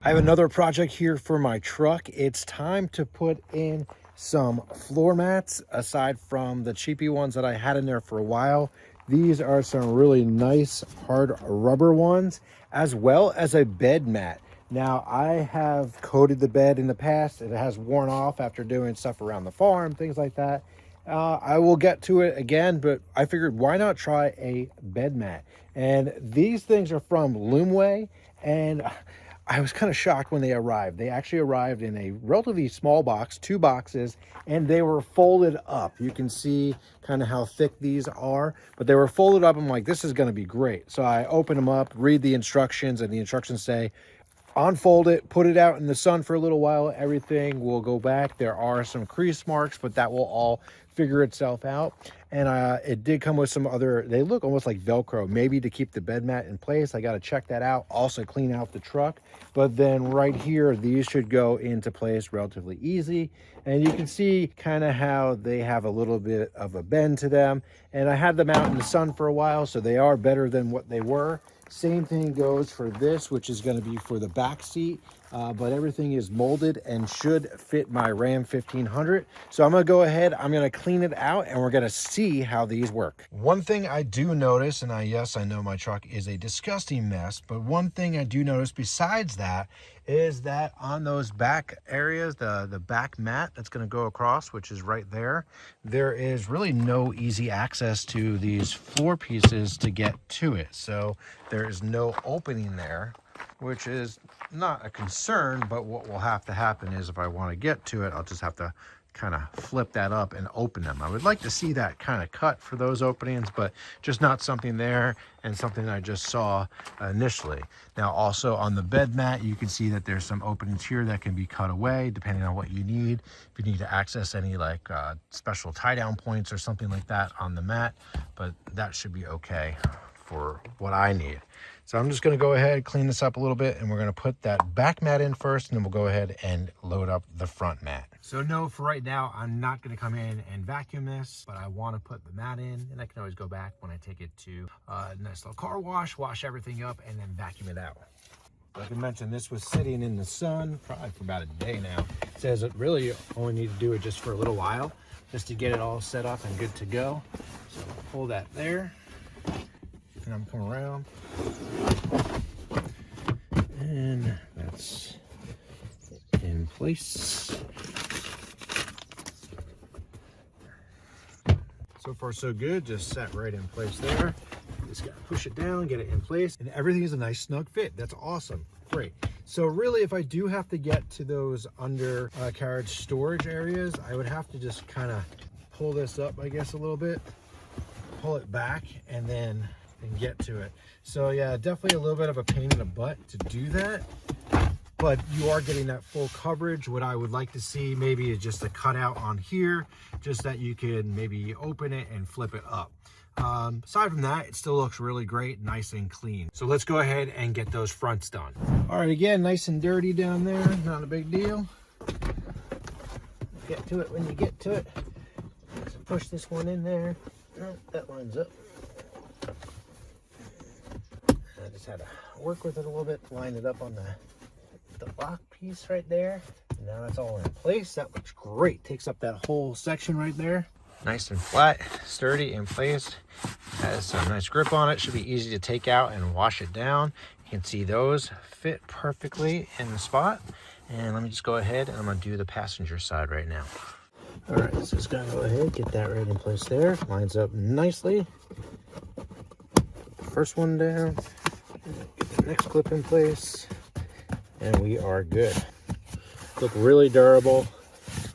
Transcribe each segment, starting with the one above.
I have another project here for my truck. It's time to put in some floor mats. Aside from the cheapy ones that I had in there for a while, these are some really nice hard rubber ones, as well as a bed mat. Now, I have coated the bed in the past. It has worn off after doing stuff around the farm, things like that. I will get to it again, but I figured why not try a bed mat? And these things are from Lumway, and I was kind of shocked when they arrived. They actually arrived in a relatively small box, 2 boxes, and they were folded up. You can see kind of how thick these are, but they were folded up. I'm like, this is going to be great. So I open them up, read the instructions, and the instructions say, unfold it, put it out in the sun for a little while, everything will go back. There are some crease marks, but that will all figure itself out. And it did come with some other, they look almost like Velcro, maybe to keep the bed mat in place. I got to check that out. Also clean out the truck. But then right here, these should go into place relatively easy. And you can see kind of how they have a little bit of a bend to them. And I had them out in the sun for a while, so they are better than what they were. Same thing goes for this, which is going to be for the back seat, but everything is molded and should fit my Ram 1500. So I'm going to go ahead, I'm going to clean it out, and we're going to see how these work. One thing I do notice, and yes, I know my truck is a disgusting mess, but one thing I do notice besides that is that on those back areas, the back mat that's going to go across, which is right there, there is really no easy access to these floor pieces to get to it. So there is no opening there, which is not a concern, but what will have to happen is if I want to get to it, I'll just have to kind of flip that up and open them. I would like to see that kind of cut for those openings, but just not something there, and something I just saw initially. Now also on the bed mat, you can see that there's some openings here that can be cut away depending on what you need. If you need to access any like special tie down points or something like that on the mat, but that should be okay for what I need. So I'm just going to go ahead, clean this up a little bit, and we're going to put that back mat in first, and then we'll go ahead and load up the front mat. So no, for right now, I'm not going to come in and vacuum this, but I want to put the mat in, and I can always go back when I take it to a nice little car wash, wash everything up, and then vacuum it out. Like I mentioned, this was sitting in the sun probably for about a day now. It says it really only need to do it just for a little while, just to get it all set up and good to go. So I'll pull that there. And I'm coming around, and that's in place. So far so good, just set right in place there. Just gotta push it down, get it in place, and everything is a nice snug fit. That's awesome, great. So really, if I do have to get to those under carriage storage areas, I would have to just kind of pull this up, I guess, a little bit, pull it back, and then get to it. So yeah, definitely a little bit of a pain in the butt to do that, but you are getting that full coverage. What I would like to see maybe is just a cutout on here, just that you can maybe open it and flip it up. Aside from that, it still looks really great, nice and clean. So let's go ahead and get those fronts done. All right, again, nice and dirty down there, not a big deal. Get to it when you get to it. So push this one in there. Oh, that lines up. I just had to work with it a little bit, line it up on the lock piece right there. And now it's all in place. That looks great. Takes up that whole section right there. Nice and flat, sturdy in place. Has a nice grip on it. Should be easy to take out and wash it down. You can see those fit perfectly in the spot. And let me just go ahead and I'm going to do the passenger side right now. All right, so just gotta go ahead, get that right in place there. Lines up nicely. First one down. Get the next clip in place, and we are good. Look really durable,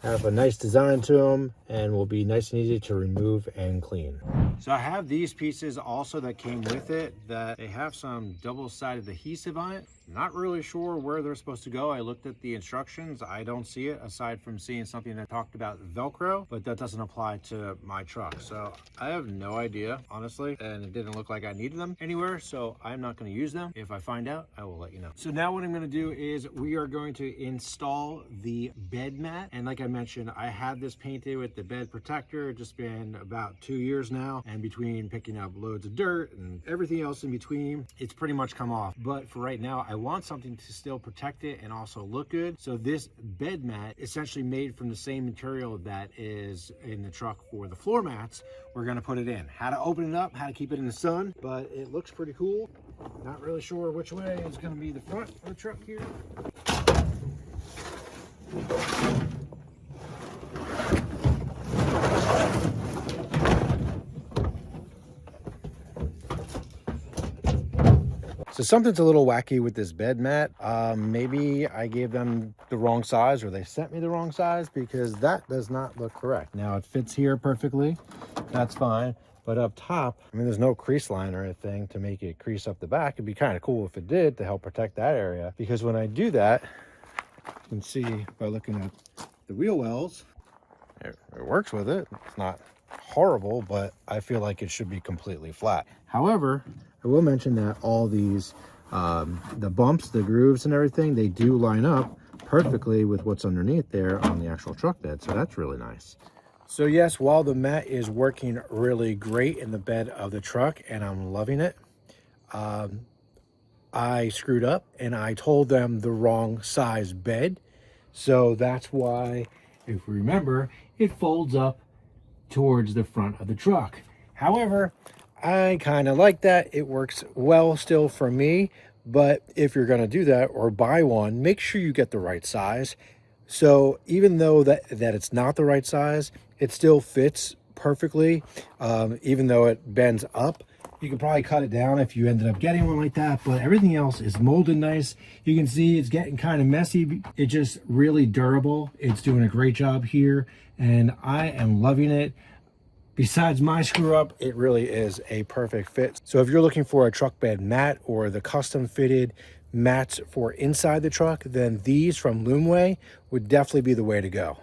have a nice design to them, and will be nice and easy to remove and clean. So I have these pieces also that came with it, that they have some double-sided adhesive on it. Not really sure where they're supposed to go. I looked at the instructions. I don't see it aside from seeing something that talked about Velcro, but that doesn't apply to my truck. So I have no idea, honestly, and it didn't look like I needed them anywhere, so I'm not going to use them. If I find out, I will let you know. So now what I'm going to do is we are going to install the bed mat. And like I mentioned, I had this painted with the bed protector. It's just been about 2 years now, and between picking up loads of dirt and everything else in between, it's pretty much come off. But for right now, I I want something to still protect it and also look good. So this bed mat, essentially made from the same material that is in the truck for the floor mats, we're gonna put it in. How to open it up, how to keep it in the sun, but it looks pretty cool. Not really sure which way is gonna be the front of the truck here. So something's a little wacky with this bed mat. Maybe I gave them the wrong size, or they sent me the wrong size, because that does not look correct. Now it fits here perfectly, that's fine. But up top, I mean, there's no crease line or anything to make it crease up the back. It'd be kind of cool if it did, to help protect that area. Because when I do that, you can see by looking at the wheel wells, it works with it. It's not horrible, but I feel like it should be completely flat. However, I will mention that all these, the bumps, the grooves and everything, they do line up perfectly with what's underneath there on the actual truck bed. So that's really nice. So yes, while the mat is working really great in the bed of the truck and I'm loving it, I screwed up and I told them the wrong size bed. So that's why, if we remember, it folds up towards the front of the truck. However, I kind of like that. It works well still for me, but if you're going to do that or buy one, make sure you get the right size. So even though that it's not the right size, it still fits perfectly. Even though it bends up, you could probably cut it down if you ended up getting one like that, but everything else is molded nice. You can see it's getting kind of messy. It's just really durable. It's doing a great job here, and I am loving it. Besides my screw up, it really is a perfect fit. So if you're looking for a truck bed mat or the custom fitted mats for inside the truck, then these from Lumway would definitely be the way to go.